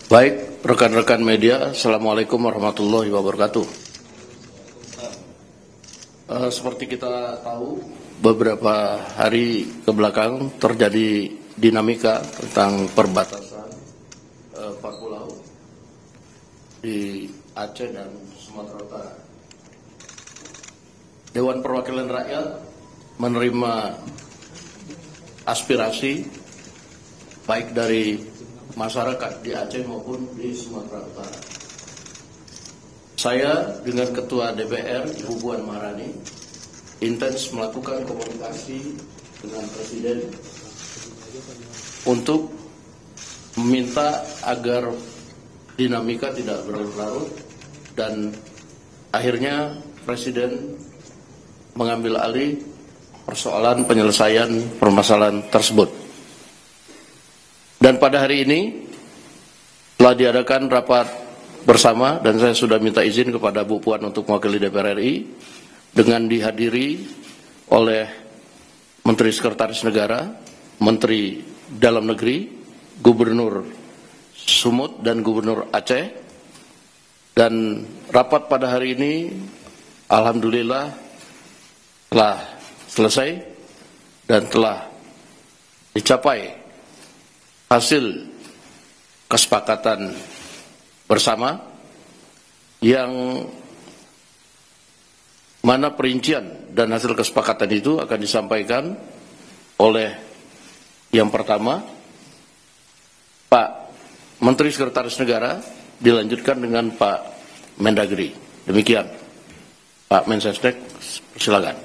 Baik, rekan-rekan media, Assalamualaikum warahmatullahi wabarakatuh. Seperti kita tahu, beberapa hari kebelakang terjadi dinamika tentang perbatasan 4 pulau di Aceh dan Sumatera Utara. Dewan Perwakilan Rakyat menerima aspirasi baik dari masyarakat di Aceh maupun di Sumatera Utara. Saya dengan Ketua DPR, Ibu Puan Maharani, intens melakukan komunikasi dengan Presiden untuk meminta agar dinamika tidak berlarut dan akhirnya Presiden mengambil alih persoalan penyelesaian permasalahan tersebut. Dan pada hari ini telah diadakan rapat bersama dan saya sudah minta izin kepada Bu Puan untuk mewakili DPR RI dengan dihadiri oleh Menteri Sekretaris Negara, Menteri Dalam Negeri, Gubernur Sumut dan Gubernur Aceh. Dan rapat pada hari ini alhamdulillah telah selesai dan telah dicapai hasil kesepakatan bersama yang mana perincian dan hasil kesepakatan itu akan disampaikan oleh yang pertama Pak Menteri Sekretaris Negara, dilanjutkan dengan Pak Mendagri. Demikian Pak Mensesnek, silakan.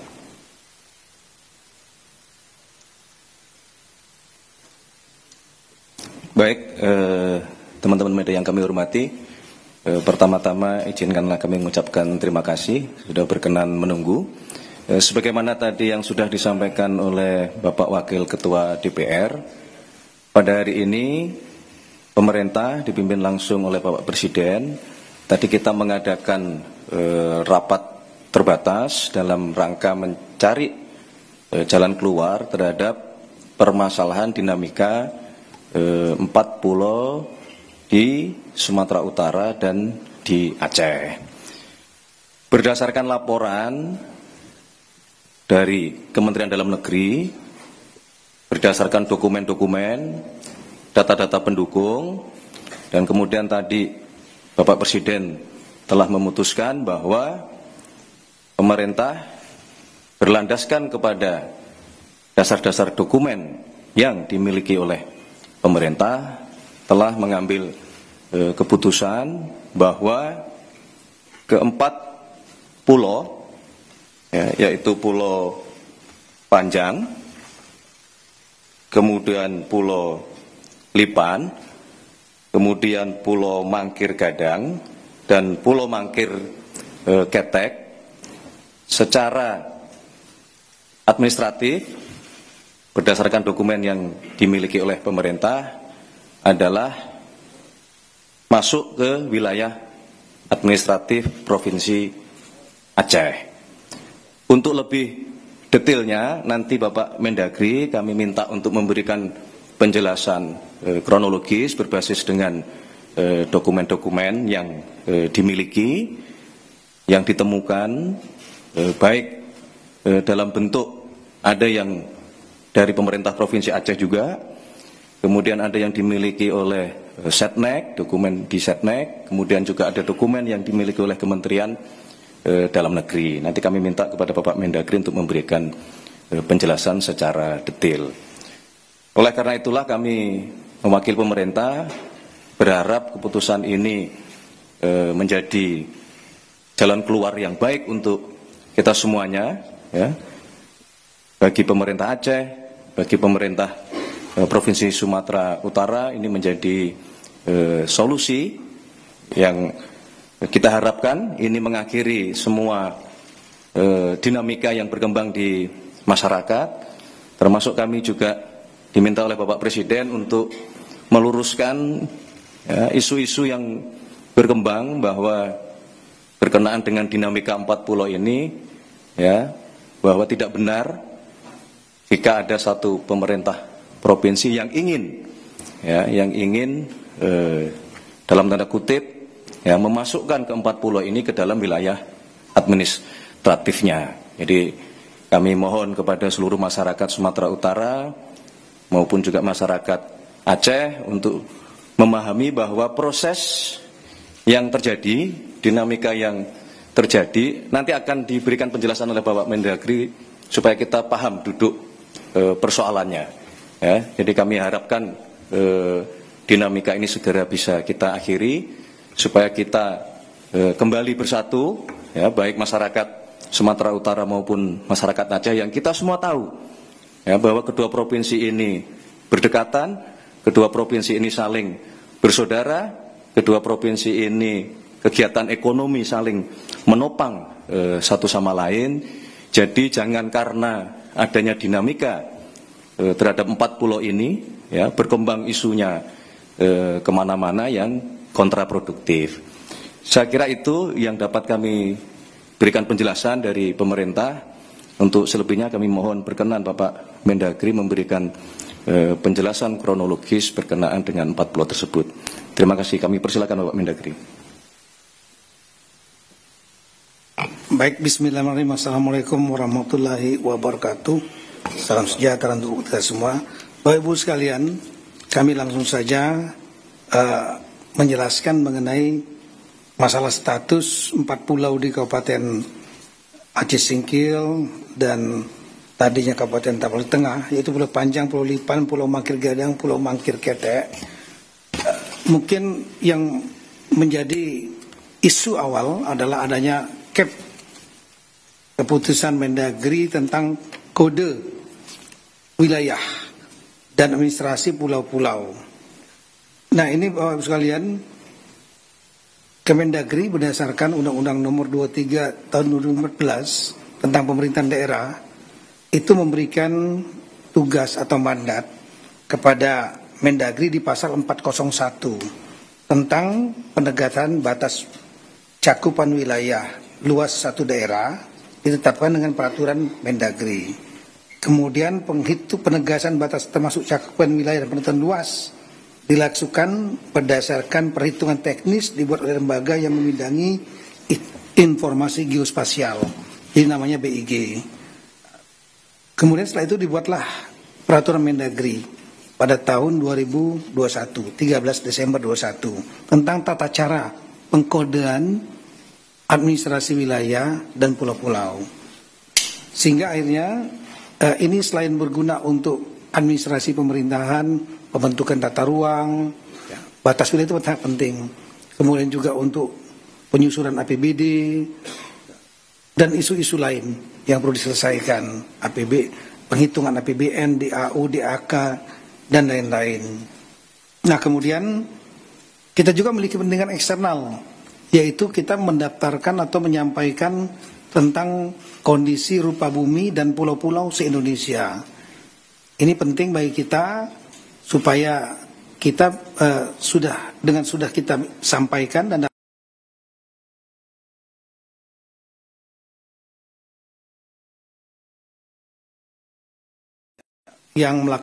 Baik, teman-teman media yang kami hormati, pertama-tama izinkanlah kami mengucapkan terima kasih sudah berkenan menunggu. Sebagaimana tadi yang sudah disampaikan oleh Bapak Wakil Ketua DPR, pada hari ini pemerintah dipimpin langsung oleh Bapak Presiden. Tadi kita mengadakan rapat terbatas dalam rangka mencari jalan keluar terhadap permasalahan dinamika 4 pulau di Sumatera Utara dan di Aceh. Berdasarkan laporan dari Kementerian Dalam Negeri, berdasarkan dokumen-dokumen, data-data pendukung, dan kemudian tadi Bapak Presiden telah memutuskan bahwa pemerintah berlandaskan kepada dasar-dasar dokumen yang dimiliki oleh pemerintah telah mengambil keputusan bahwa keempat pulau, yaitu Pulau Panjang, kemudian Pulau Lipan, kemudian Pulau Mangkir Gadang, dan Pulau Mangkir Ketek, secara administratif berdasarkan dokumen yang dimiliki oleh pemerintah adalah masuk ke wilayah administratif Provinsi Aceh. Untuk lebih detailnya nanti Bapak Mendagri kami minta untuk memberikan penjelasan kronologis berbasis dengan dokumen-dokumen yang dimiliki, yang ditemukan, baik dalam bentuk ada yang dari pemerintah Provinsi Aceh juga, kemudian ada yang dimiliki oleh Setnek, dokumen di Setnek, kemudian juga ada dokumen yang dimiliki oleh Kementerian Dalam Negeri. Nanti kami minta kepada Bapak Mendagri untuk memberikan penjelasan secara detail. Oleh karena itulah kami mewakili pemerintah berharap keputusan ini menjadi jalan keluar yang baik untuk kita semuanya, ya, bagi pemerintah Aceh, bagi pemerintah Provinsi Sumatera Utara. Ini menjadi solusi yang kita harapkan ini mengakhiri semua dinamika yang berkembang di masyarakat, termasuk kami juga diminta oleh Bapak Presiden untuk meluruskan isu-isu yang berkembang bahwa berkenaan dengan dinamika 4 pulau ini, ya, bahwa tidak benar jika ada satu pemerintah provinsi yang ingin dalam tanda kutip ya memasukkan keempat pulau ini ke dalam wilayah administratifnya. Jadi kami mohon kepada seluruh masyarakat Sumatera Utara maupun juga masyarakat Aceh untuk memahami bahwa proses yang terjadi, dinamika yang terjadi nanti akan diberikan penjelasan oleh Bapak Mendagri supaya kita paham duduk persoalannya. Ya, jadi kami harapkan dinamika ini segera bisa kita akhiri supaya kita kembali bersatu, ya, baik masyarakat Sumatera Utara maupun masyarakat Aceh yang kita semua tahu ya, bahwa kedua provinsi ini berdekatan, kedua provinsi ini saling bersaudara, kedua provinsi ini kegiatan ekonomi saling menopang satu sama lain. Jadi jangan karena adanya dinamika terhadap empat pulau ini ya berkembang isunya kemana-mana yang kontraproduktif. Saya kira itu yang dapat kami berikan penjelasan dari pemerintah. Untuk selebihnya kami mohon berkenan Bapak Mendagri memberikan penjelasan kronologis berkenaan dengan empat pulau tersebut. Terima kasih. Kami persilakan Bapak Mendagri. Baik, bismillahirrahmanirrahim. Assalamualaikum warahmatullahi wabarakatuh. Salam sejahtera untuk kita semua. Bapak Ibu sekalian, kami langsung saja menjelaskan mengenai masalah status empat pulau di Kabupaten Aceh Singkil dan tadinya Kabupaten Tapal Tengah, yaitu Pulau Panjang, Pulau Lipan, Pulau Mangkir Gadang, Pulau Mangkir Ketek. Mungkin yang menjadi isu awal adalah adanya keputusan Mendagri tentang kode wilayah dan administrasi pulau-pulau. Nah, ini Bapak Ibu sekalian, Kemendagri berdasarkan Undang-Undang Nomor 23 Tahun 2014 tentang pemerintahan daerah itu memberikan tugas atau mandat kepada Mendagri di pasal 401 tentang penegakan batas cakupan wilayah luas satu daerah ditetapkan dengan peraturan Mendagri. Kemudian penegasan batas termasuk cakupan wilayah dan penentuan luas dilakukan berdasarkan perhitungan teknis dibuat oleh lembaga yang membidangi informasi geospasial, jadi namanya BIG. Kemudian setelah itu dibuatlah peraturan Mendagri pada tahun 2021, 13 Desember 2021 tentang tata cara pengkodean administrasi wilayah dan pulau-pulau. Sehingga akhirnya ini selain berguna untuk administrasi pemerintahan, pembentukan tata ruang, batas wilayah itu sangat penting. Kemudian juga untuk penyusunan APBD dan isu-isu lain yang perlu diselesaikan, penghitungan APBN, DAU, DAK, dan lain-lain. Nah, kemudian kita juga memiliki kepentingan eksternal, yaitu kita mendaftarkan atau menyampaikan tentang kondisi rupa bumi dan pulau-pulau se-Indonesia. Ini penting bagi kita supaya kita sudah kita sampaikan dan yang melakukan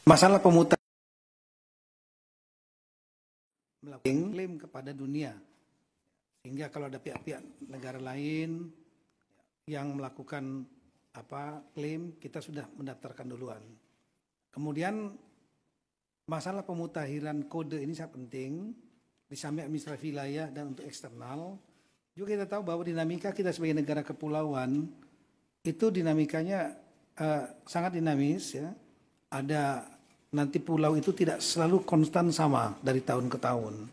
masalah pemutar klaim kepada dunia, sehingga kalau ada pihak-pihak negara lain yang melakukan klaim, kita sudah mendaftarkan duluan. Kemudian masalah pemutakhiran kode ini sangat penting di samping administrasi wilayah dan untuk eksternal. Juga kita tahu bahwa dinamika kita sebagai negara kepulauan itu dinamikanya sangat dinamis, ya. Ada nanti pulau itu tidak selalu konstan sama dari tahun ke tahun.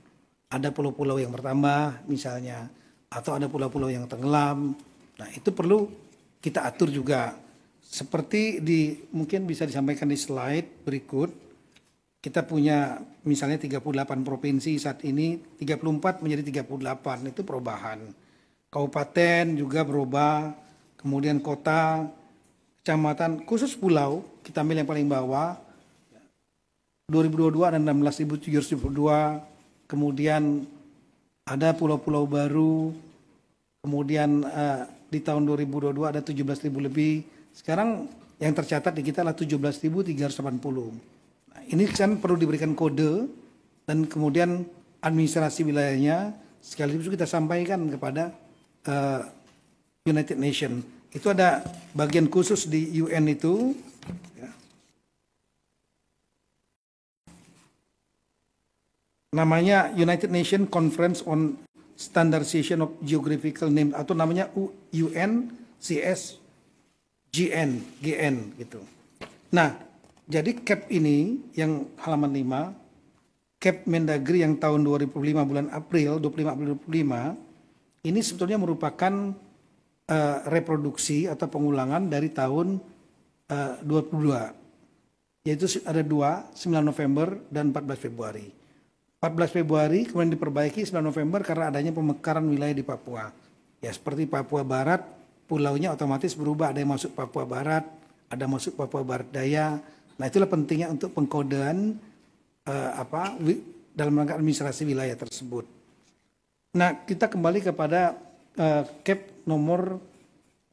Ada pulau-pulau yang bertambah misalnya, atau ada pulau-pulau yang tenggelam. Nah, itu perlu kita atur juga. Seperti mungkin bisa disampaikan di slide berikut. Kita punya misalnya 38 provinsi saat ini, 34 menjadi 38, itu perubahan. Kabupaten juga berubah, kemudian kota, kecamatan, khusus pulau, kita ambil yang paling bawah, 2022 ada 16.702, kemudian ada pulau-pulau baru, kemudian di tahun 2022 ada 17.000 lebih. Sekarang yang tercatat di kita adalah 17.380. Nah, ini kan perlu diberikan kode dan kemudian administrasi wilayahnya sekaligus kita sampaikan kepada United Nations. Itu ada bagian khusus di UN itu. Ya. Namanya United Nations Conference on Standardization of Geographical Names atau namanya UNCSGN, GN gitu. Nah, jadi CAP ini yang halaman 5, CAP Mendagri yang tahun 2005 bulan April, 25 April 2005, ini sebetulnya merupakan reproduksi atau pengulangan dari tahun 22, yaitu ada 9 November dan 14 Februari. 14 Februari kemudian diperbaiki 9 November karena adanya pemekaran wilayah di Papua. Ya seperti Papua Barat, pulaunya otomatis berubah, ada yang masuk Papua Barat, ada masuk Papua Barat Daya. Nah itulah pentingnya untuk pengkodean dalam rangka administrasi wilayah tersebut. Nah kita kembali kepada CAP nomor,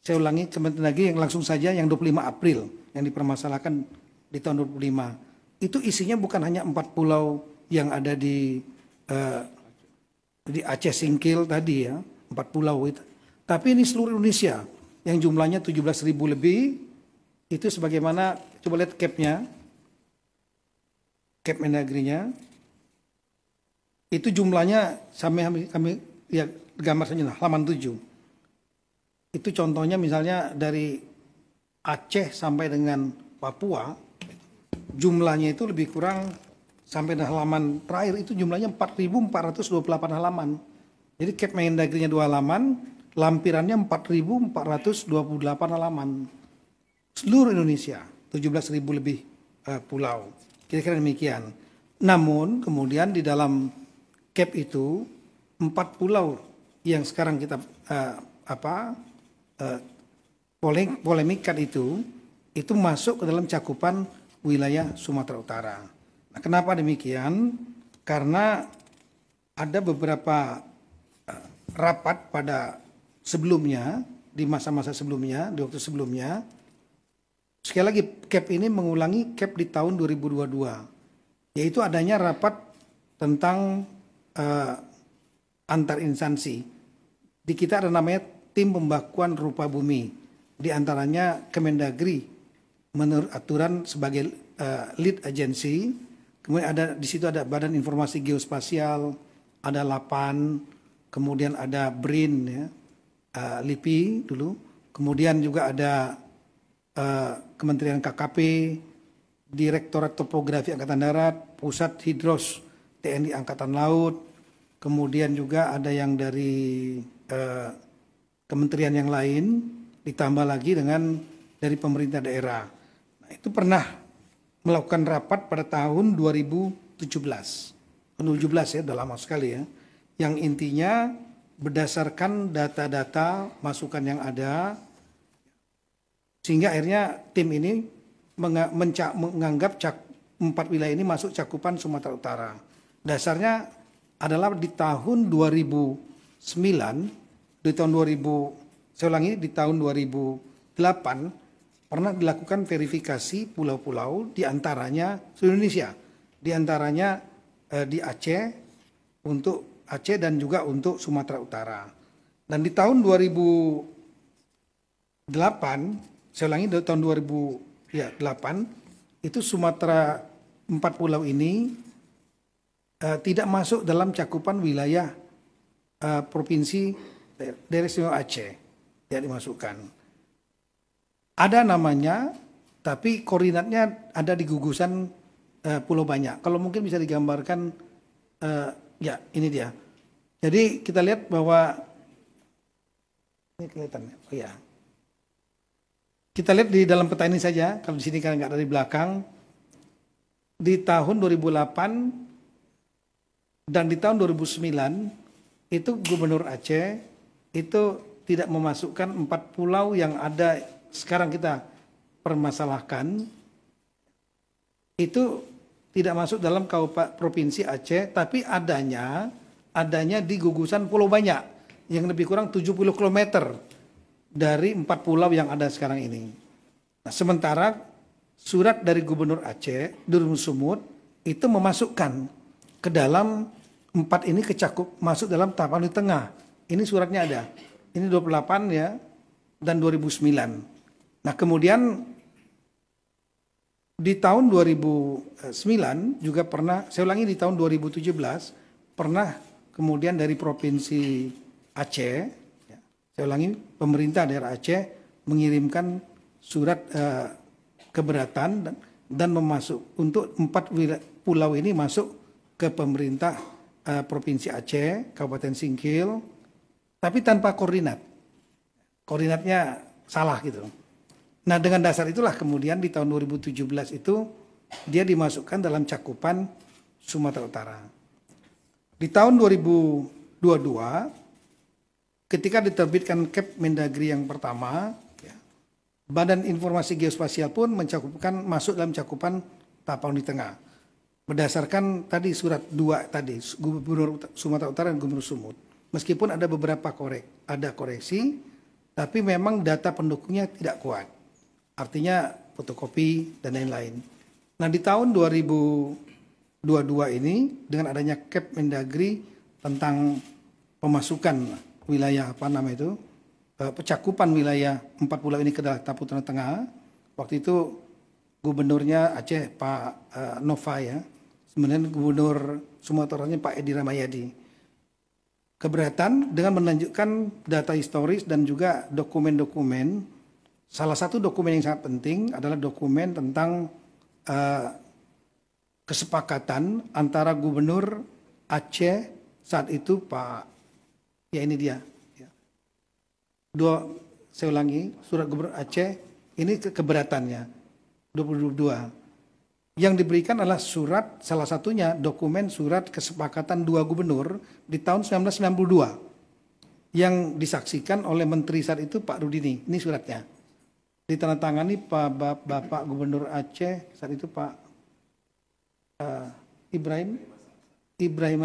saya ulangi Kementerian Negeri yang langsung saja yang 25 April yang dipermasalahkan di tahun 2005. Itu isinya bukan hanya 4 pulau yang ada di Aceh Singkil tadi ya, 4 pulau itu. Tapi ini seluruh Indonesia yang jumlahnya 17.000 lebih. Itu sebagaimana, coba lihat CAP-nya, CAP Mendagrinya. Itu jumlahnya sampai kami ya gambar saja nah, halaman 7. Itu contohnya misalnya dari Aceh sampai dengan Papua, jumlahnya itu lebih kurang sampai halaman terakhir itu jumlahnya 4.428 halaman. Jadi CAP Mendagrinya 2 halaman, lampirannya 4.428 halaman. Seluruh Indonesia, 17.000 lebih pulau. Kira-kira demikian. Namun kemudian di dalam CAP itu 4 pulau yang sekarang kita polemikkan itu masuk ke dalam cakupan wilayah Sumatera Utara. Nah, kenapa demikian? Karena ada beberapa rapat pada sebelumnya, di masa-masa sebelumnya, di waktu sebelumnya. Sekali lagi, CAP ini mengulangi CAP di tahun 2022, yaitu adanya rapat tentang antar instansi. Di kita ada namanya Tim Pembakuan Rupa Bumi, di antaranya Kemendagri menurut aturan sebagai lead agency. Kemudian ada di situ ada Badan Informasi Geospasial, ada LAPAN, kemudian ada BRIN, ya, LIPI dulu, kemudian juga ada Kementerian KKP, Direktorat Topografi Angkatan Darat, Pusat Hidros TNI Angkatan Laut, kemudian juga ada yang dari kementerian yang lain, ditambah lagi dengan dari pemerintah daerah. Nah, itu pernah melakukan rapat pada tahun 2017 ya, udah lama sekali ya, yang intinya berdasarkan data-data masukan yang ada, sehingga akhirnya tim ini menganggap 4 wilayah ini masuk cakupan Sumatera Utara. Dasarnya adalah di tahun 2009, di tahun 2008 pernah dilakukan verifikasi pulau-pulau di antaranya seluruh Indonesia, di antaranya di Aceh, untuk Aceh dan juga untuk Sumatera Utara. Dan di tahun 2008, saya ulangi, dari tahun 2008 itu Sumatera 4 pulau ini tidak masuk dalam cakupan wilayah provinsi Daerah Istimewa Aceh, tidak dimasukkan. Ada namanya, tapi koordinatnya ada di gugusan Pulau Banyak. Kalau mungkin bisa digambarkan, ya ini dia. Jadi kita lihat bahwa ini kelihatan, oh ya. Kita lihat di dalam peta ini saja, kalau di sini kan nggak ada di belakang. Di tahun 2008 dan di tahun 2009 itu Gubernur Aceh itu tidak memasukkan 4 pulau yang ada sekarang kita permasalahkan, itu tidak masuk dalam provinsi Aceh, tapi adanya di gugusan Pulau Banyak yang lebih kurang 70 km dari 4 pulau yang ada sekarang ini. Nah, sementara surat dari Gubernur Aceh, Durun Sumut, itu memasukkan ke dalam 4 ini masuk dalam tahapan di tengah. Ini suratnya ada. Ini 28 ya, dan 2009. Nah, kemudian di tahun 2009 juga pernah, saya ulangi di tahun 2017, pernah kemudian dari Provinsi Aceh, ya, saya ulangi, pemerintah daerah Aceh mengirimkan surat keberatan dan untuk 4 pulau ini masuk ke pemerintah Provinsi Aceh, Kabupaten Singkil, tapi tanpa koordinat. Koordinatnya salah gitu. Nah, dengan dasar itulah kemudian di tahun 2017 itu dia dimasukkan dalam cakupan Sumatera Utara. Di tahun 2022 ketika diterbitkan Kep Mendagri yang pertama, ya, Badan Informasi Geospasial pun masuk dalam cakupan tahapan di tengah. Berdasarkan tadi surat 2 tadi, Gubernur Sumatera Utara dan Gubernur Sumut. Meskipun ada beberapa koreksi, tapi memang data pendukungnya tidak kuat. Artinya fotokopi dan lain-lain. Nah, di tahun 2022 ini dengan adanya Kep Mendagri tentang pemasukan wilayah cakupan wilayah 4 pulau ini ke Tapu Tengah. Waktu itu gubernurnya Aceh Pak Nova ya. Sebenarnya gubernur Sumatera Utara Pak Edi Ramayadi. Keberatan dengan menunjukkan data historis dan juga dokumen-dokumen. Salah satu dokumen yang sangat penting adalah dokumen tentang kesepakatan antara Gubernur Aceh saat itu Pak, ya ini dia. Ya. Saya ulangi, surat Gubernur Aceh ini keberatannya 2022. Yang diberikan adalah surat, salah satunya dokumen surat kesepakatan 2 gubernur di tahun 1992 yang disaksikan oleh Menteri saat itu Pak Rudini. Ini suratnya. Ditandatangani Bapak Gubernur Aceh saat itu Pak Ibrahim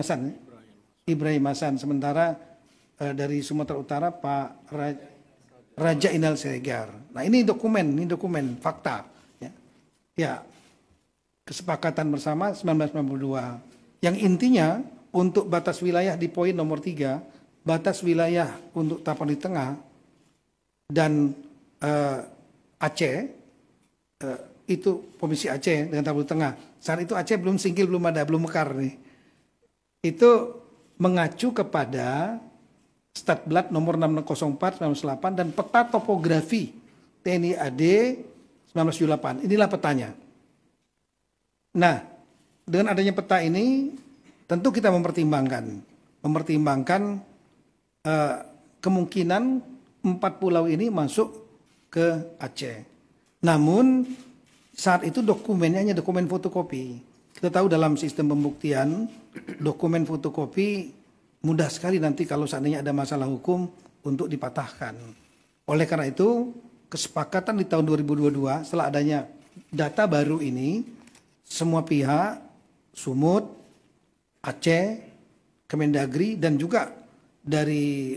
Hasan. Sementara dari Sumatera Utara Pak Raja Inal Siregar. Nah, ini dokumen fakta. Ya, kesepakatan bersama 1992. Yang intinya untuk batas wilayah di poin nomor 3, batas wilayah untuk Tapan di Tengah dan Aceh, itu Provinsi Aceh dengan Tapan di Tengah. Saat itu Aceh belum Singkil, belum mekar nih. Itu mengacu kepada Statblad nomor 6604 1998 dan peta topografi TNI AD 1978. Inilah petanya. Nah, dengan adanya peta ini tentu kita mempertimbangkan kemungkinan 4 pulau ini masuk ke Aceh. Namun saat itu dokumennya hanya dokumen fotokopi. Kita tahu dalam sistem pembuktian dokumen fotokopi mudah sekali nanti kalau seandainya ada masalah hukum untuk dipatahkan. Oleh karena itu kesepakatan di tahun 2022 setelah adanya data baru ini semua pihak Sumut, Aceh, Kemendagri dan juga dari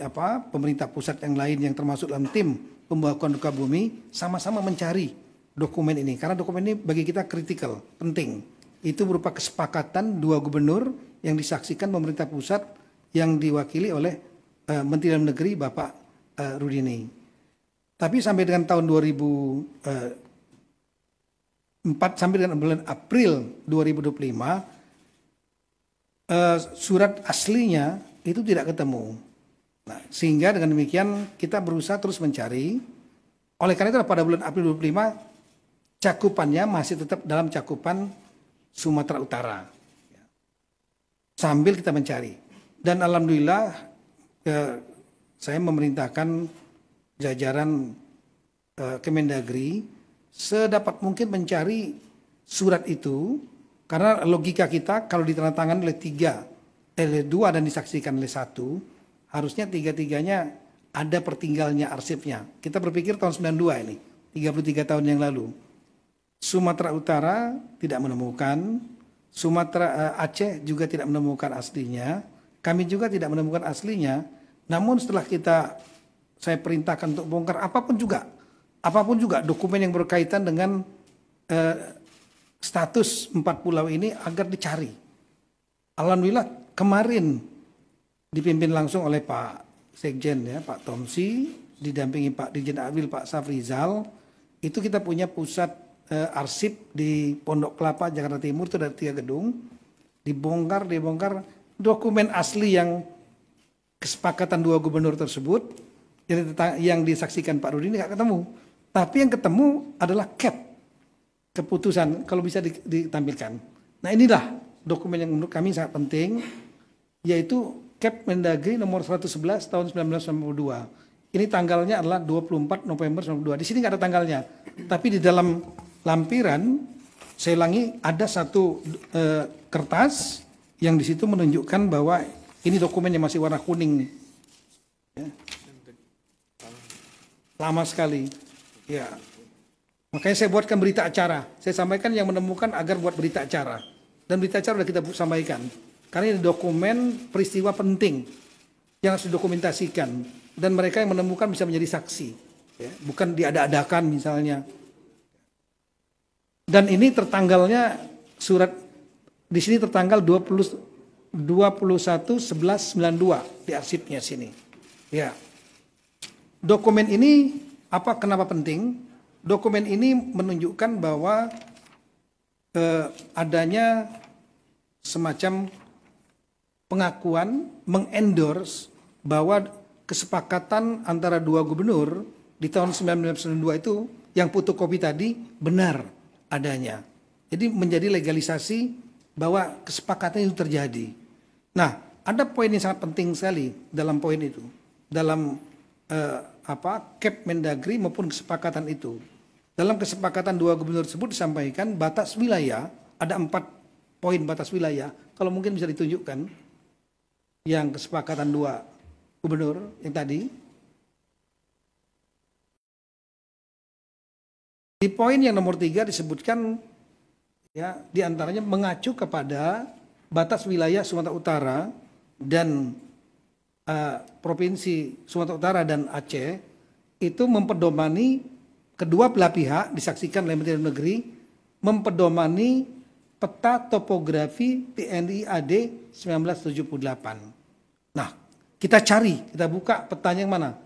pemerintah pusat yang lain yang termasuk dalam tim pembahasan duka bumi sama-sama mencari dokumen ini karena dokumen ini bagi kita kritikal, penting. Itu berupa kesepakatan 2 gubernur yang disaksikan pemerintah pusat yang diwakili oleh Menteri Dalam Negeri Bapak Rudini. Tapi sampai dengan tahun 2004 sampai dengan bulan April 2025 surat aslinya itu tidak ketemu. Nah, sehingga dengan demikian kita berusaha terus mencari. Oleh karena itu pada bulan April 2025 cakupannya masih tetap dalam cakupan Sumatera Utara. Sambil kita mencari. Dan alhamdulillah saya memerintahkan jajaran Kemendagri sedapat mungkin mencari surat itu karena logika kita kalau ditandatangani oleh 2 dan disaksikan oleh 1 harusnya 3-3-nya ada pertinggalnya arsipnya. Kita berpikir tahun 92 ini, 33 tahun yang lalu. Sumatera Utara tidak menemukan, Aceh juga tidak menemukan aslinya, kami juga tidak menemukan aslinya. Namun setelah saya perintahkan untuk bongkar apapun juga apapun juga dokumen yang berkaitan dengan status 4 pulau ini agar dicari. Alhamdulillah kemarin dipimpin langsung oleh Pak Sekjen ya, Pak Tomsi, didampingi Pak Dirjen Abil, Pak Safrizal, itu kita punya pusat arsip di Pondok Kelapa, Jakarta Timur, itu ada 3 gedung, dibongkar dokumen asli yang kesepakatan 2 gubernur tersebut, yang disaksikan Pak Rudi ini nggak ketemu. Tapi yang ketemu adalah cap, keputusan, kalau bisa ditampilkan. Nah inilah dokumen yang menurut kami sangat penting, yaitu Cap Mendagri nomor 111 tahun 1992. Ini tanggalnya adalah 24 November 1992. Di sini nggak ada tanggalnya. Tapi di dalam lampiran, saya ulangi, ada satu kertas yang di situ menunjukkan bahwa ini dokumen yang masih warna kuning. Ya. Lama sekali. Ya. Makanya saya buatkan berita acara. Saya sampaikan yang menemukan agar buat berita acara. Dan berita acara sudah kita sampaikan. Karena ini dokumen peristiwa penting yang harus didokumentasikan. Dan mereka yang menemukan bisa menjadi saksi. Ya, bukan diada-adakan misalnya. Dan ini tertanggalnya surat, di sini tertanggal 21/11/92 di arsipnya sini. Ya. Dokumen ini kenapa penting? Dokumen ini menunjukkan bahwa adanya semacam pengakuan, mengendorse bahwa kesepakatan antara 2 gubernur di tahun 1992 itu yang fotokopi tadi benar adanya. Jadi menjadi legalisasi bahwa kesepakatan itu terjadi. Nah, ada poin yang sangat penting sekali dalam poin itu, dalam Cap Mendagri maupun kesepakatan itu. Dalam kesepakatan 2 gubernur tersebut disampaikan batas wilayah, ada 4 poin batas wilayah. Kalau mungkin bisa ditunjukkan yang kesepakatan 2 gubernur yang tadi. Di poin yang nomor 3 disebutkan ya, diantaranya mengacu kepada batas wilayah Sumatera Utara dan Provinsi Sumatera Utara dan Aceh itu mempedomani, kedua belah pihak disaksikan oleh Menteri Dalam Negeri, mempedomani peta topografi TNI AD 1978. Nah, kita cari, kita buka petanya yang mana?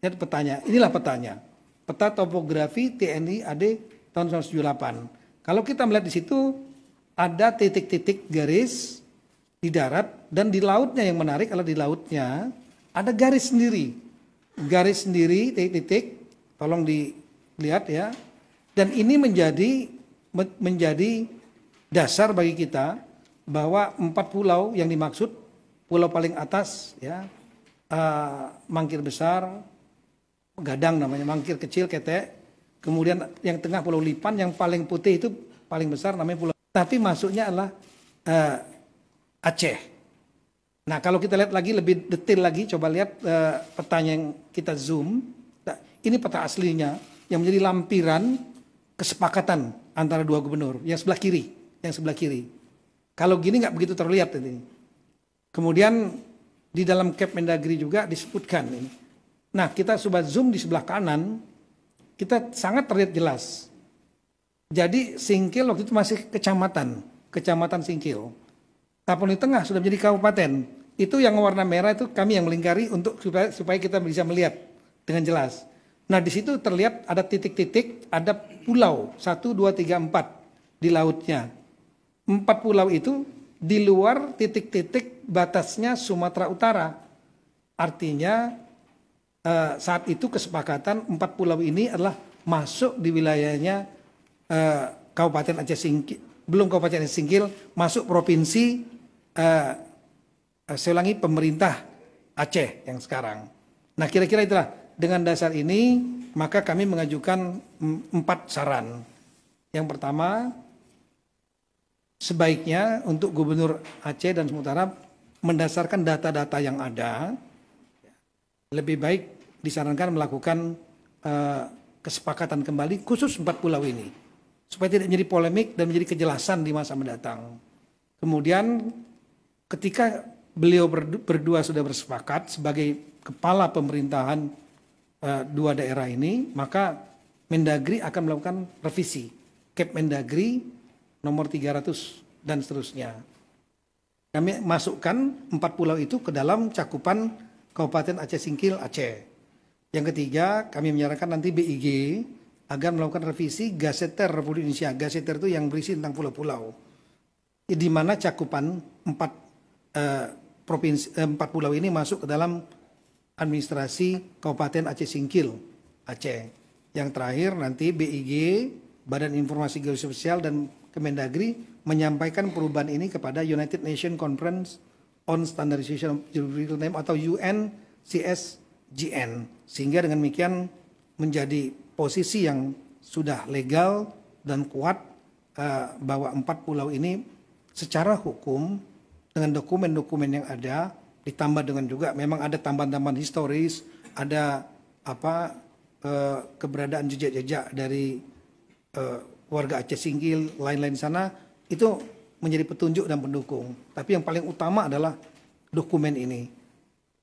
Lihat petanya, inilah petanya. Peta topografi TNI AD tahun 1978. Kalau kita melihat di situ ada titik-titik garis di darat dan di lautnya, yang menarik adalah di lautnya ada garis sendiri. Garis sendiri, titik-titik, tolong dilihat ya. Dan ini menjadi dasar bagi kita bahwa 4 pulau yang dimaksud, pulau paling atas ya, Mangkir Besar, Gadang namanya, Mangkir Kecil, Ketek, kemudian yang tengah Pulau Lipan, yang paling putih itu paling besar namanya Pulau, tapi masuknya adalah Aceh. Nah kalau kita lihat lagi lebih detail lagi, coba lihat petanya yang kita zoom. Nah, ini peta aslinya yang menjadi lampiran kesepakatan antara 2 gubernur yang sebelah kiri, Kalau gini nggak begitu terlihat ini. Kemudian di dalam Cap Mendagri juga disebutkan ini. Nah kita coba zoom di sebelah kanan, kita sangat terlihat jelas. Jadi Singkil waktu itu masih kecamatan Singkil. Tapon di tengah sudah menjadi kabupaten. Itu yang warna merah itu kami yang melingkari untuk supaya kita bisa melihat dengan jelas. Nah di situ terlihat ada titik-titik, ada pulau 1, 2, 3, 4 di lautnya. 4 pulau itu di luar titik-titik batasnya Sumatera Utara. Artinya saat itu kesepakatan 4 pulau ini adalah masuk di wilayahnya Kabupaten Aceh Singkil, belum Kabupaten Aceh Singkil, masuk provinsi saya ulangi, pemerintah Aceh yang sekarang. Nah kira-kira itulah, dengan dasar ini maka kami mengajukan 4 saran. Yang pertama, sebaiknya untuk Gubernur Aceh dan Sumatera mendasarkan data-data yang ada, lebih baik disarankan melakukan kesepakatan kembali khusus 4 pulau ini, supaya tidak menjadi polemik dan menjadi kejelasan di masa mendatang. Kemudian ketika beliau berdua sudah bersepakat sebagai kepala pemerintahan 2 daerah ini, maka Mendagri akan melakukan revisi Kepmendagri nomor 300 dan seterusnya. Kami masukkan 4 pulau itu ke dalam cakupan Kabupaten Aceh Singkil, Aceh. Yang ketiga, kami menyarankan nanti BIG agar melakukan revisi Gaseter Republik Indonesia. Gaseter itu yang berisi tentang pulau-pulau. Di mana cakupan 4 pulau ini masuk ke dalam administrasi Kabupaten Aceh Singkil, Aceh. Yang terakhir nanti BIG, Badan Informasi Geososial dan Kemendagri menyampaikan perubahan ini kepada United Nations Conference on Standardization of Geographical Name atau UNCSGN, sehingga dengan demikian menjadi posisi yang sudah legal dan kuat bahwa 4 pulau ini secara hukum dengan dokumen-dokumen yang ada, ditambah dengan juga memang ada tambahan-tambahan historis, ada keberadaan jejak-jejak dari warga Aceh Singkil, lain-lain sana, itu menjadi petunjuk dan pendukung. Tapi yang paling utama adalah dokumen ini.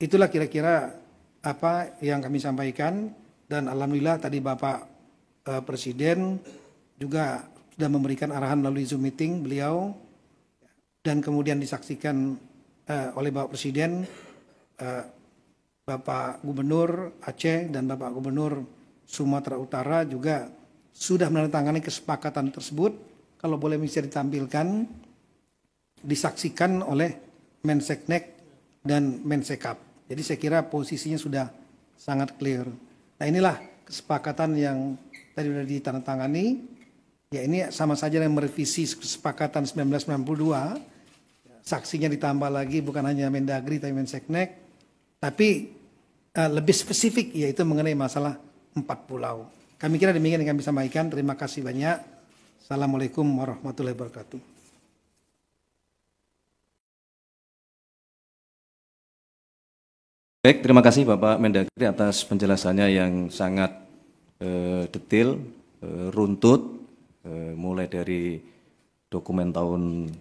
Itulah kira-kira apa yang kami sampaikan, dan alhamdulillah tadi Bapak Presiden juga sudah memberikan arahan melalui Zoom meeting beliau, dan kemudian disaksikan oleh Bapak Presiden, Bapak Gubernur Aceh dan Bapak Gubernur Sumatera Utara juga sudah menandatangani kesepakatan tersebut. Kalau boleh bisa ditampilkan, disaksikan oleh Menseknek dan Mensekap. Jadi saya kira posisinya sudah sangat clear. Nah, inilah kesepakatan yang tadi sudah ditandatangani. Ya, ini sama saja dengan merevisi kesepakatan 1992. Saksinya ditambah lagi, bukan hanya Mendagri tapi Menseknek, tapi lebih spesifik, yaitu mengenai masalah 4 pulau. Kami kira demikian yang kami sampaikan. Terima kasih banyak. Assalamualaikum warahmatullahi wabarakatuh. Baik, terima kasih Bapak Mendagri atas penjelasannya yang sangat detail, runtut, mulai dari dokumen tahun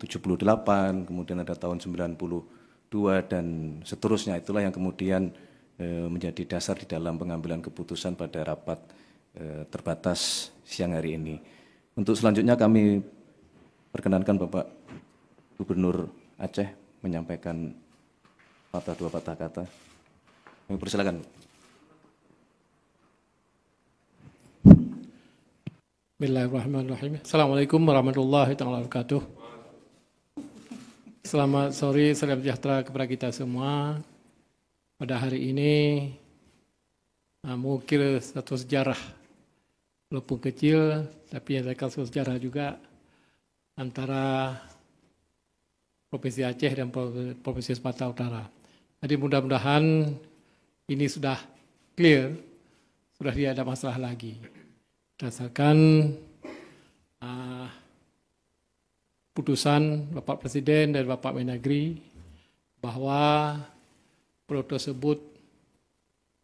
78, kemudian ada tahun 92 dan seterusnya. Itulah yang kemudian menjadi dasar di dalam pengambilan keputusan pada rapat terbatas siang hari ini. Untuk selanjutnya kami perkenankan Bapak Gubernur Aceh menyampaikan dua patah kata. Kami persilakan. Bismillahirrahmanirrahim. Assalamualaikum warahmatullahi wabarakatuh. Selamat sore, salam sejahtera kepada kita semua. Pada hari ini mengukir satu sejarah, walaupun kecil, tapi yang satu sejarah juga antara Provinsi Aceh dan Provinsi Sumatera Utara. Jadi mudah-mudahan ini sudah clear, sudah tidak ada masalah lagi. Berdasarkan putusan Bapak Presiden dan Bapak Mendagri bahwa pulau tersebut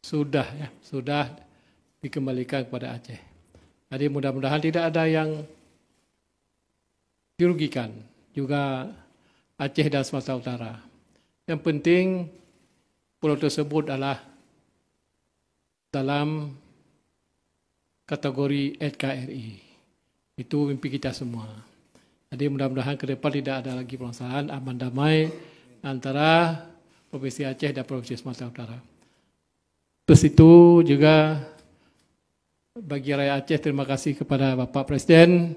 sudah dikembalikan kepada Aceh. Jadi mudah-mudahan tidak ada yang dirugikan, juga Aceh dan Sumatera Utara. Yang penting pulau tersebut adalah dalam kategori NKRI. Itu mimpi kita semua. Jadi mudah-mudahan ke depan tidak ada lagi permasalahan, aman damai antara Provinsi Aceh dan Provinsi Sumatera Utara. Terus itu juga bagi rakyat Aceh, terima kasih kepada Bapak Presiden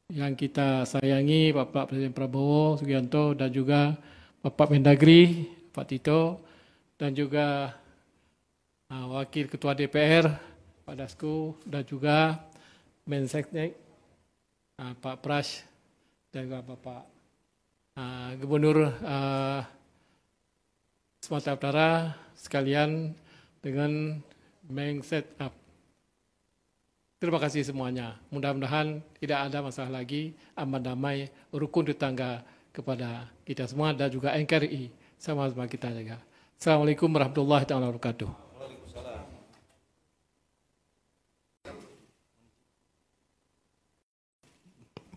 yang kita sayangi, Bapak Presiden Prabowo Subianto, dan juga Bapak Mendagri, Pak Tito, dan juga Wakil Ketua DPR, Pak Dasko, dan juga Menseknek, Pak Pras, dan juga Bapak Gubernur Sumatera Utara sekalian dengan Mensekap. Terima kasih semuanya. Mudah-mudahan tidak ada masalah lagi, aman damai, rukun tetangga kepada kita semua dan juga NKRI sama-sama kita jaga. Assalamualaikum warahmatullahi wabarakatuh.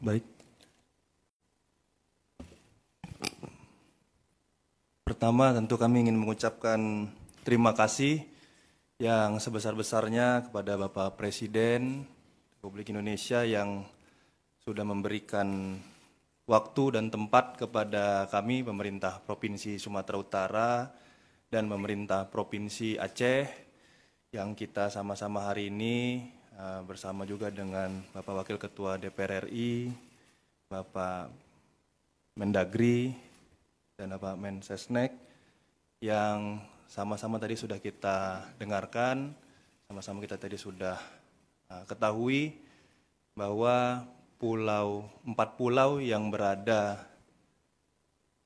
Baik. Pertama tentu kami ingin mengucapkan terima kasih yang sebesar-besarnya kepada Bapak Presiden Republik Indonesia yang sudah memberikan waktu dan tempat kepada kami, pemerintah Provinsi Sumatera Utara dan pemerintah Provinsi Aceh, yang kita sama-sama hari ini bersama juga dengan Bapak Wakil Ketua DPR RI, Bapak Mendagri, dan Bapak Mensesnek, yang sama-sama tadi sudah kita dengarkan, sama-sama kita tadi sudah ketahui bahwa 4 pulau yang berada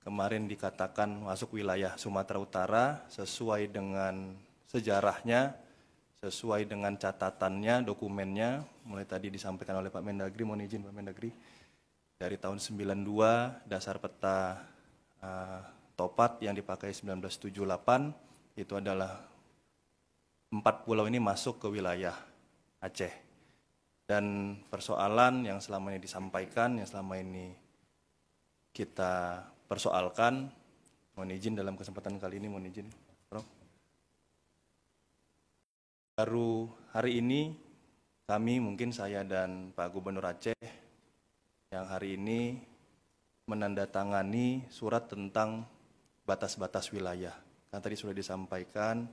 kemarin dikatakan masuk wilayah Sumatera Utara sesuai dengan sejarahnya, sesuai dengan catatannya, dokumennya, mulai tadi disampaikan oleh Pak Mendagri, mohon izin Pak Mendagri, dari tahun 92 dasar peta Topat yang dipakai 1978, itu adalah 4 pulau ini masuk ke wilayah Aceh. Dan persoalan yang selama ini disampaikan, yang selama ini kita persoalkan, mohon izin dalam kesempatan kali ini, mohon izin, Prof. Baru hari ini kami, mungkin saya dan Pak Gubernur Aceh, yang hari ini menandatangani surat tentang batas-batas wilayah. Kan tadi sudah disampaikan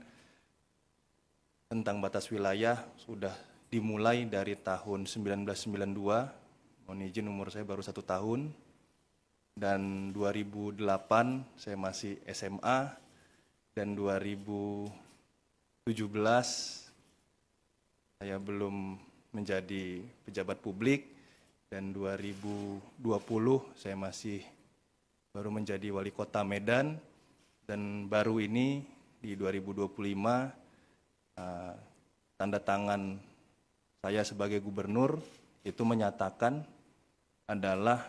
tentang batas wilayah sudah dimulai dari tahun 1992, mohon izin umur saya baru 1 tahun, dan 2008 saya masih SMA, dan 2017 saya belum menjadi pejabat publik, dan 2020 saya masih baru menjadi wali kota Medan, dan baru ini di 2025 tanda tangan saya sebagai gubernur itu menyatakan adalah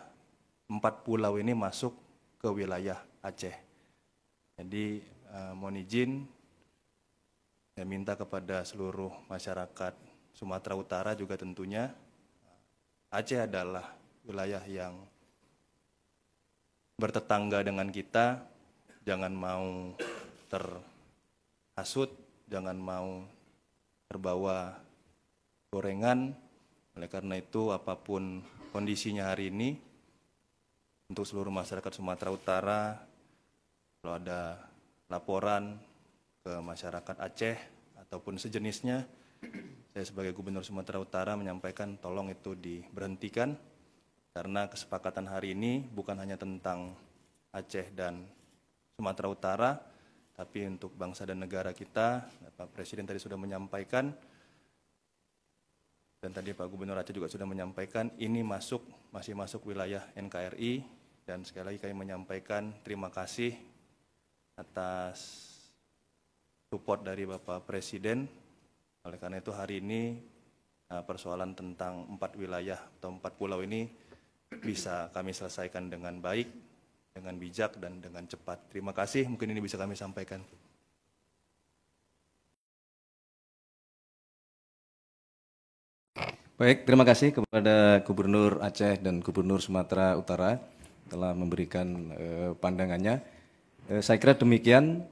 4 pulau ini masuk ke wilayah Aceh. Jadi mohon izin, saya minta kepada seluruh masyarakat Sumatera Utara juga tentunya, Aceh adalah wilayah yang bertetangga dengan kita, jangan mau terhasut, jangan mau terbawa gorengan. Oleh karena itu, apapun kondisinya hari ini, untuk seluruh masyarakat Sumatera Utara, kalau ada laporan ke masyarakat Aceh ataupun sejenisnya, saya sebagai Gubernur Sumatera Utara menyampaikan tolong itu diberhentikan, karena kesepakatan hari ini bukan hanya tentang Aceh dan Sumatera Utara, tapi untuk bangsa dan negara kita. Pak Presiden tadi sudah menyampaikan, dan tadi Pak Gubernur Aceh juga sudah menyampaikan, ini masih masuk wilayah NKRI, dan sekali lagi kami menyampaikan terima kasih atas support dari Bapak Presiden. Oleh karena itu hari ini persoalan tentang 4 wilayah atau 4 pulau ini bisa kami selesaikan dengan baik, dengan bijak, dan dengan cepat. Terima kasih, mungkin ini bisa kami sampaikan. Baik, terima kasih kepada Gubernur Aceh dan Gubernur Sumatera Utara telah memberikan pandangannya. Saya kira demikian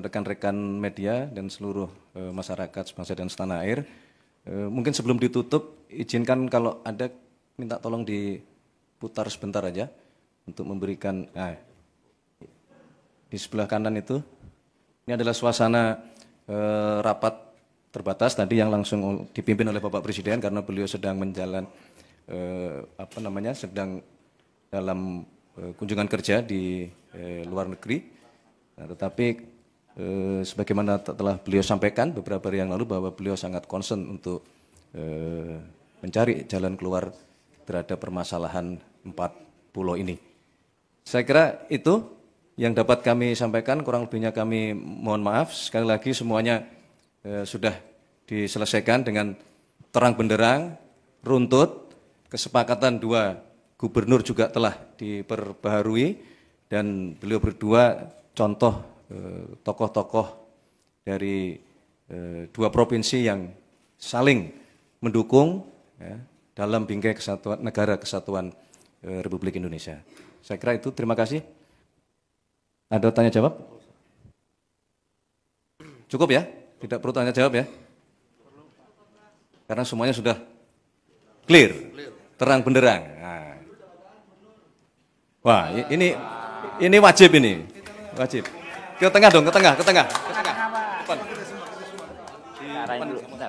rekan-rekan media dan seluruh masyarakat sebangsa dan setanah air. Mungkin sebelum ditutup, izinkan kalau ada minta tolong diputar sebentar aja untuk memberikan di sebelah kanan itu. Ini adalah suasana rapat terbatas tadi yang langsung dipimpin oleh Bapak Presiden karena beliau sedang sedang dalam kunjungan kerja di luar negeri. Nah, tetapi sebagaimana telah beliau sampaikan beberapa hari yang lalu bahwa beliau sangat concern untuk mencari jalan keluar terhadap permasalahan 4 pulau ini. Saya kira itu yang dapat kami sampaikan, kurang lebihnya kami mohon maaf. Sekali lagi semuanya sudah diselesaikan dengan terang benderang, runtut, kesepakatan 2 gubernur juga telah diperbaharui, dan beliau berdua contoh tokoh-tokoh dari 2 provinsi yang saling mendukung dalam bingkai kesatuan negara kesatuan Republik Indonesia. Saya kira itu, terima kasih. Ada tanya jawab? Cukup ya? Tidak perlu tanya jawab ya? Karena semuanya sudah clear, terang benderang. Nah. Wah, ini wajib ini, wajib. Ke tengah dong, ke tengah. Depan. Arahin dulu, bentar.